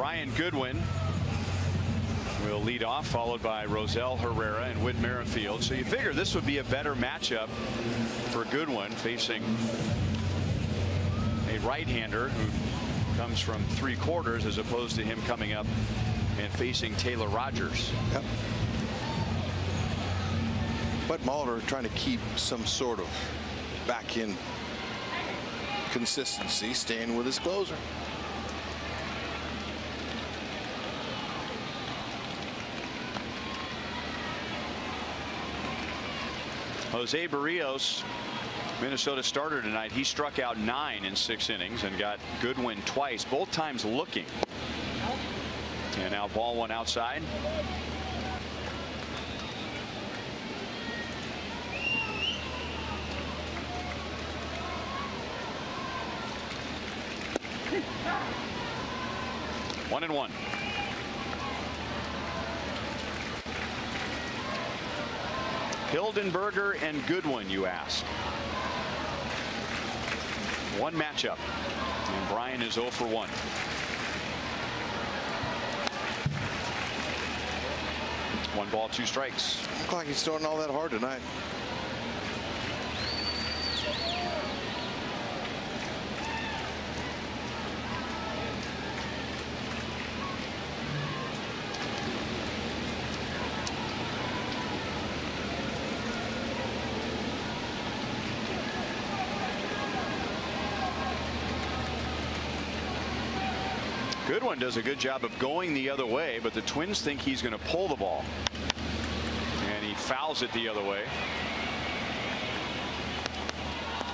Brian Goodwin will lead off, followed by Rosell Herrera and Whit Merrifield. So you figure this would be a better matchup for Goodwin, facing a right-hander who comes from 3/4 as opposed to him coming up and facing Taylor Rogers. Yep. But Molitor trying to keep some sort of back in consistency, staying with his closer. Jose Barrios, Minnesota starter tonight. He struck out 9 in 6 innings and got Goodwin twice, both times looking. And now ball one outside. One and one. Hildenberger and Goodwin, you ask. One matchup, and Brian is 0 for 1. One ball, 2 strikes. Looks like he's throwing all that hard tonight. Goodwin does a good job of going the other way, but the Twins think he's going to pull the ball. And he fouls it the other way.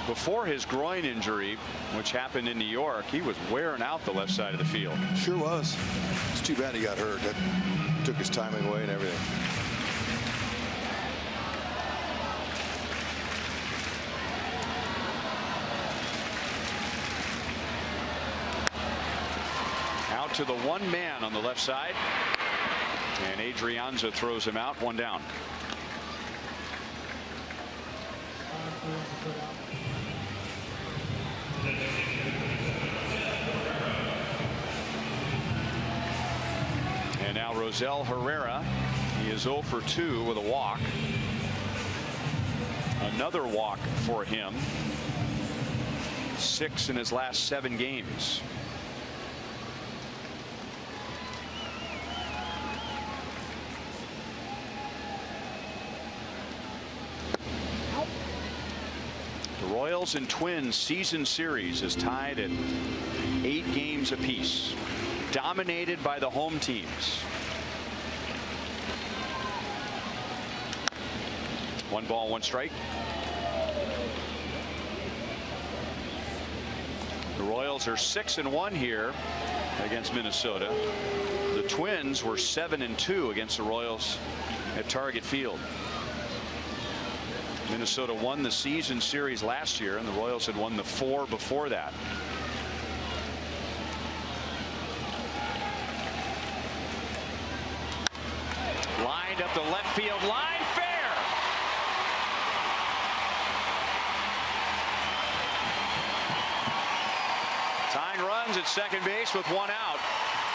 Before his groin injury, which happened in New York, he was wearing out the left side of the field. Sure was. It's too bad he got hurt. That took his timing away and everything. Out to the one man on the left side, and Adrianza throws him out. One down. And now Rosell Herrera. He is 0 for 2 with a walk. Another walk for him. 6 in his last 7 games. Royals and Twins season series is tied at 8 games apiece, dominated by the home teams. One ball, 1 strike. The Royals are 6-1 here against Minnesota. The Twins were 7-2 against the Royals at Target Field. Minnesota won the season series last year, and the Royals had won the 4 before that. Lined up the left field line, fair. Tying runs at second base with 1 out.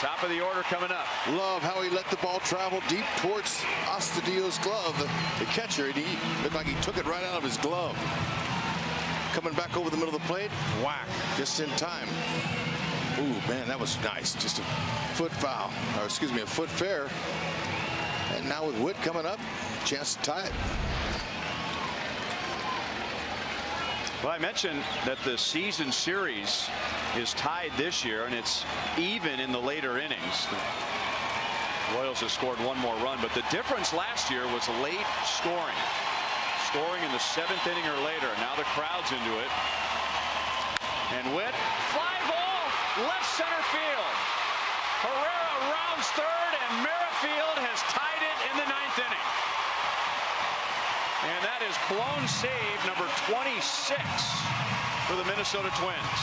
Top of the order coming up. Love how he let the ball travel deep towards Astudillo's glove, the catcher, and he looked like he took it right out of his glove. Coming back over the middle of the plate, whack, just in time. Ooh, man, that was nice. Just a foot foul, or excuse me, a foot fair. And now with Whit coming up, chance to tie it. Well, I mentioned that the season series is tied this year, and it's even in the later innings. The Royals have scored 1 more run, but the difference last year was late scoring. Scoring in the 7th inning or later. Now the crowd's into it. And Whit, fly ball, left center field. Herrera rounds third, and Merrifield has tied it in the 9th inning. And that is blown save number 26 for the Minnesota Twins.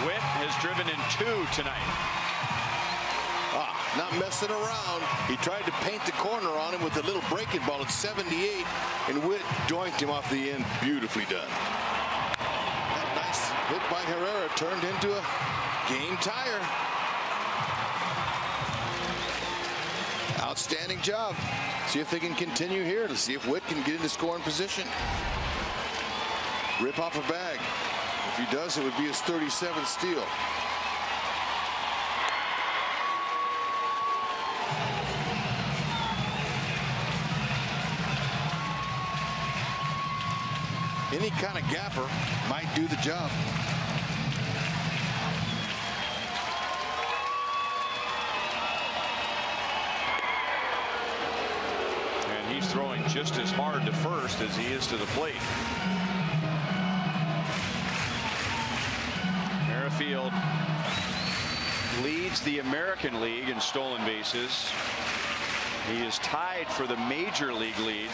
Whit has driven in 2 tonight. Not messing around. He tried to paint the corner on him with a little breaking ball at 78, and Whit doinked him off the end. Beautifully done. That nice hit by Herrera turned into a game tire. Outstanding job. See if they can continue here. To see if Whit can get into scoring position. Rip off a bag. If he does, it would be his 37th steal. Any kind of gapper might do the job. And he's throwing just as hard to first as he is to the plate. Merrifield leads the American League in stolen bases. He is tied for the Major League lead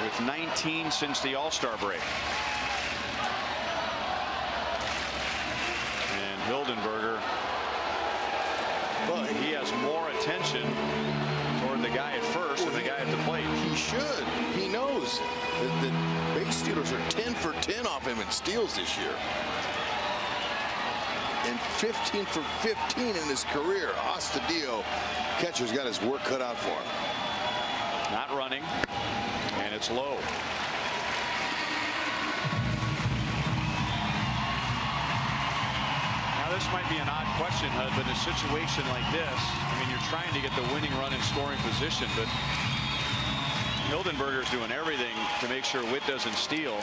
with 19 since the All-Star break. And Hildenberger, well, he has more attention toward the guy at first than the guy at the plate. He should. He knows that the base stealers are 10 for 10 off him in steals this year. And 15 for 15 in his career. Astudillo, catcher's got his work cut out for him. Not running. And it's low. Now this might be an odd question, Hud, but in a situation like this, I mean, you're trying to get the winning run in scoring position, but Hildenberger's doing everything to make sure Whit doesn't steal.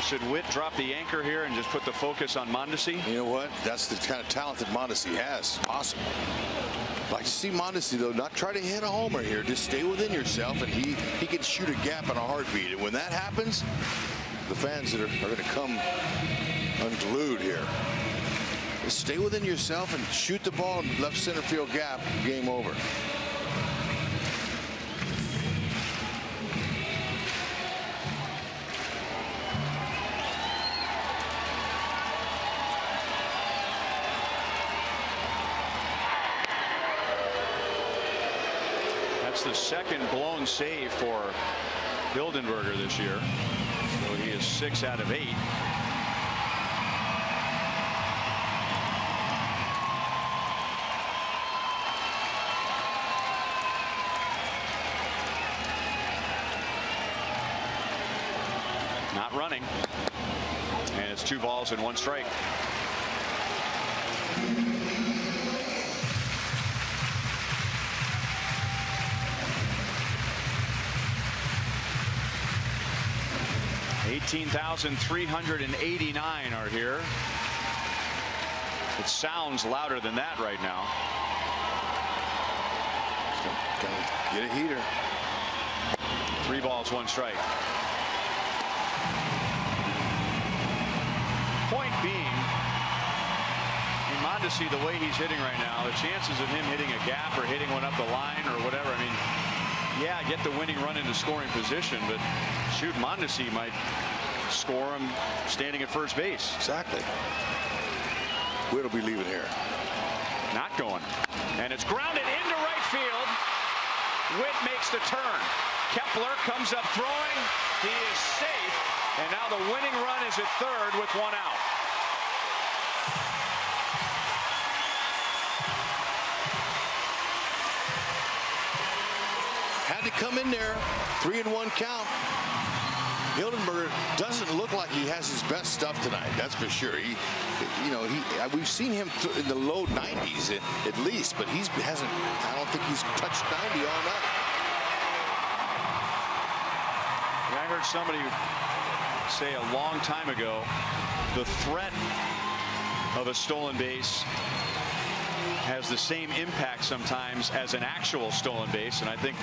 Should Whit drop the anchor here and just put the focus on Mondesi? You know what? That's the kind of talent that Mondesi has. Possible. Like to see Mondesi, though, not try to hit a homer here. Just stay within yourself, and he can shoot a gap in a heartbeat. And when that happens, the fans that are going to come unglued here. Just stay within yourself and shoot the ball in left center field gap. Game over. The second blown save for Hildenberger this year. So he is 6 out of 8. Not running. And it's 2 balls and 1 strike. $18,389 are here. It sounds louder than that right now. Get a heater. 3 balls, 1 strike. Point being, in Mondesi, the way he's hitting right now, the chances of him hitting a gap or hitting one up the line or whatever, I mean, yeah, get the winning run into scoring position, but shoot, Mondesi might score him standing at first base. Exactly. Whit'll be leaving here. Not going. And it's grounded into right field. Whit makes the turn. Kepler comes up throwing. He is safe. And now the winning run is at third with 1 out. Had to come in there. 3-1 count. Hildenberger doesn't look like he has his best stuff tonight. That's for sure. We've seen him in the low 90s at least, but hasn't. I don't think he's touched 90 all night. Yeah, I heard somebody say a long time ago, the threat of a stolen base has the same impact sometimes as an actual stolen base, and I think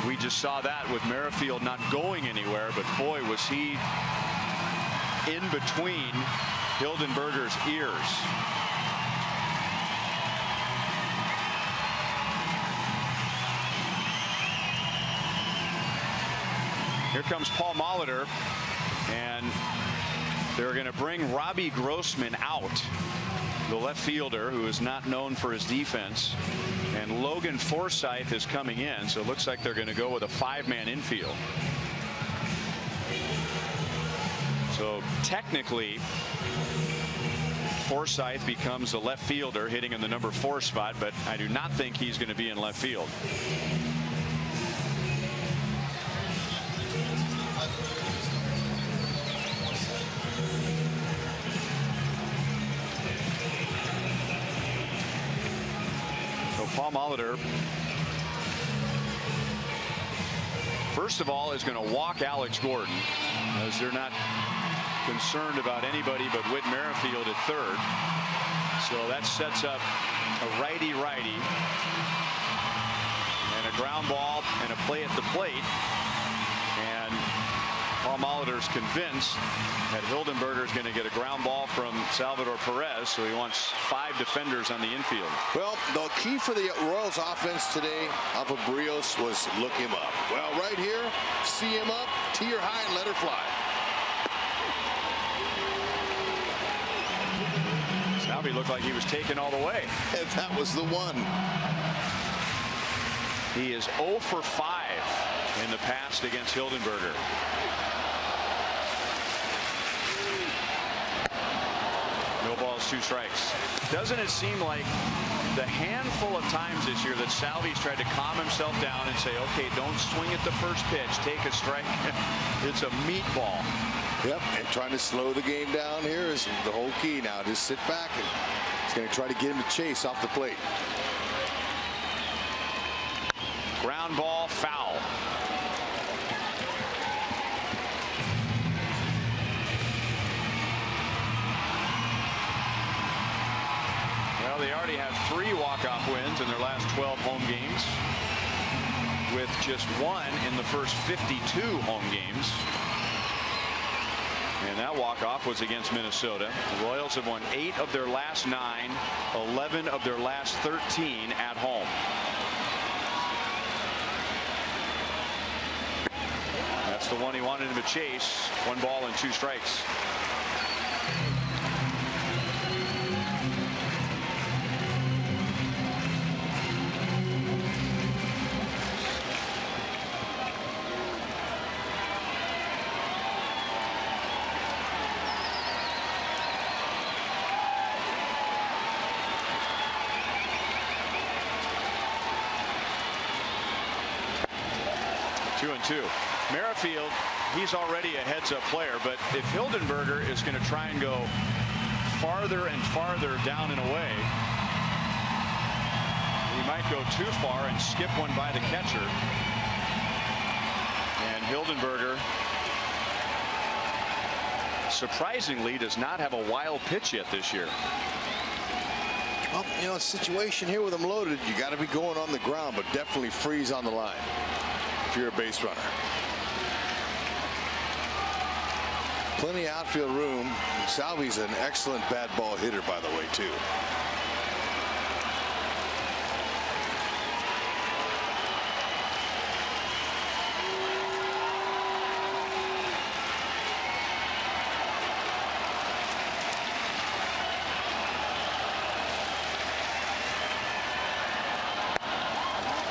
we just saw that with Merrifield not going anywhere, but boy, was he in between Hildenberger's ears. Here comes Paul Molitor, and they're going to bring Robbie Grossman out, the left fielder who is not known for his defense, and Logan Forsythe is coming in, so it looks like they're going to go with a 5-man infield. So technically Forsythe becomes a left fielder, hitting in the number 4 spot, but I do not think he's going to be in left field. So Paul Molitor, first of all, is going to walk Alex Gordon, as they're not concerned about anybody but Whit Merrifield at third. So that sets up a righty-righty and a ground ball and a play at the plate. And Paul Molitor's convinced that Hildenberger is going to get a ground ball from Salvador Perez, so he wants 5 defenders on the infield. Well, the key for the Royals offense today off of Barrios was look him up. Well, right here, see him up, tee her high, and let her fly. Salvy looked like he was taken all the way. And that was the one. He is 0 for 5 in the past against Hildenberger. No balls, 2 strikes. Doesn't it seem like the handful of times this year that Salvy's tried to calm himself down and say, okay, don't swing at the first pitch, take a strike. It's a meatball. Yep, and trying to slow the game down here is the whole key now. Just sit back, and he's going to try to get him to chase off the plate. Ground ball, foul. Well, they already have 3 walk-off wins in their last 12 home games, with just 1 in the first 52 home games. And that walk-off was against Minnesota. The Royals have won 8 of their last 9, 11 of their last 13 at home. That's the one he wanted him to chase. 1 ball and 2 strikes. Merrifield, he's already a heads-up player, but if Hildenberger is going to try and go farther and farther down and away, he might go too far and skip one by the catcher. And Hildenberger, surprisingly, does not have a wild pitch yet this year. Well, you know, a situation here with him loaded, you got to be going on the ground, but definitely freeze on the line if you're a base runner. Plenty of outfield room. Salvy's an excellent bad ball hitter, by the way, too.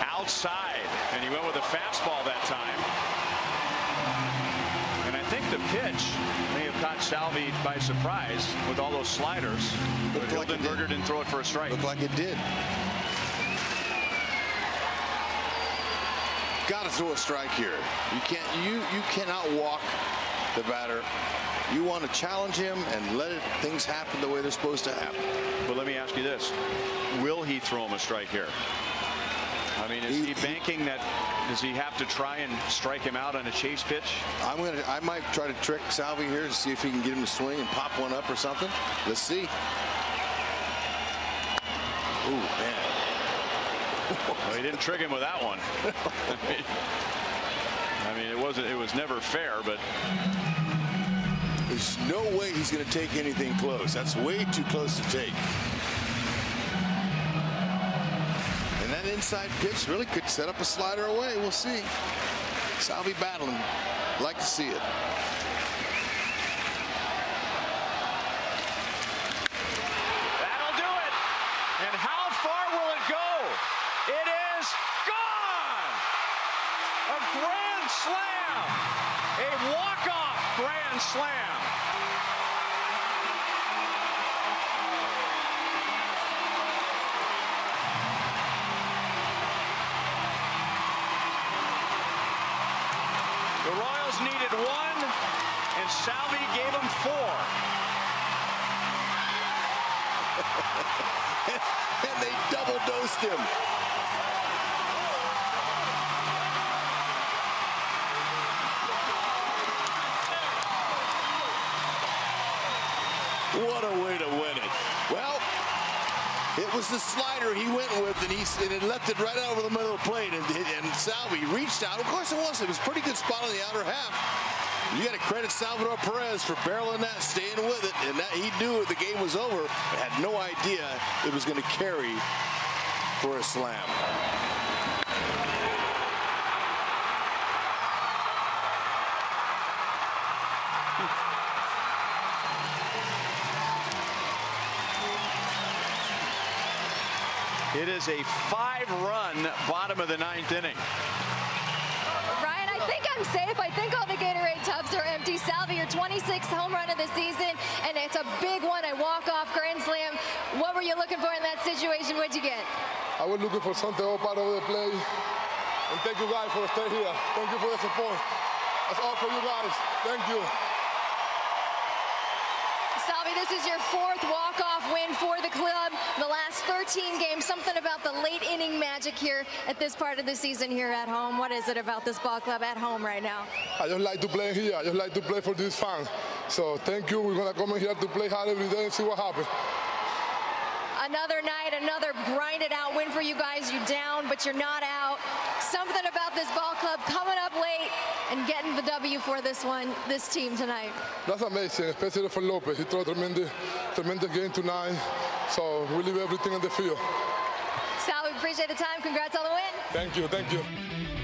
Outside, and he went with a fastball that time. And I think the pitch may have caught Salvy by surprise with all those sliders. But Hildenberger didn't throw it for a strike. Looked like it did. Got to throw a strike here. You can't. You cannot walk the batter. You want to challenge him and let things happen the way they're supposed to happen. But let me ask you this: will he throw him a strike here? I mean, is he banking that? Does he have to try and strike him out on a chase pitch? I might try to trick Salvy here to see if he can get him to swing and pop one up or something. Let's see. Ooh, man. Well, he didn't trick him with that one. I mean, it was never fair, but there's no way he's going to take anything close. That's way too close to take. And that inside pitch really could set up a slider away. We'll see. Salvy battling. Like to see it. That'll do it. And how far will it go? It is gone. A grand slam. A walk-off grand slam. The Royals needed 1, and Salvy gave them 4. And they double-dosed him. What a way to win it. Well, it was the slider he went with, and it left it right out over the middle of the plate, and Salvy reached out. Of course it was a pretty good spot on the outer half. You got to credit Salvador Perez for barreling that, staying with it, and that he knew the game was over, but had no idea it was going to carry for a slam. It is a 5-run bottom of the 9th inning. Ryan, I think I'm safe. I think all the Gatorade tubs are empty. Salvy, your 26th home run of the season, and it's a big one, a walk-off grand slam. What were you looking for in that situation? What'd you get? I was looking for something up out of the play. And thank you guys for staying here. Thank you for the support. That's all for you guys. Thank you. Salvy, this is your 4th walk-off win for the club. The last 13 games, something about the late inning magic here at this part of the season here at home. What is it about this ball club at home right now? I just like to play here. I just like to play for this fan. So thank you. We're going to come in here to play hard every day and see what happens. Another night, another grinded out win for you guys. You're down, but you're not out. Something about this ball club coming up late and getting the W for this team tonight. That's amazing, especially for Lopez. He threw a tremendous game tonight. So we leave everything on the field. Sal, we appreciate the time. Congrats on the win. Thank you. Thank you.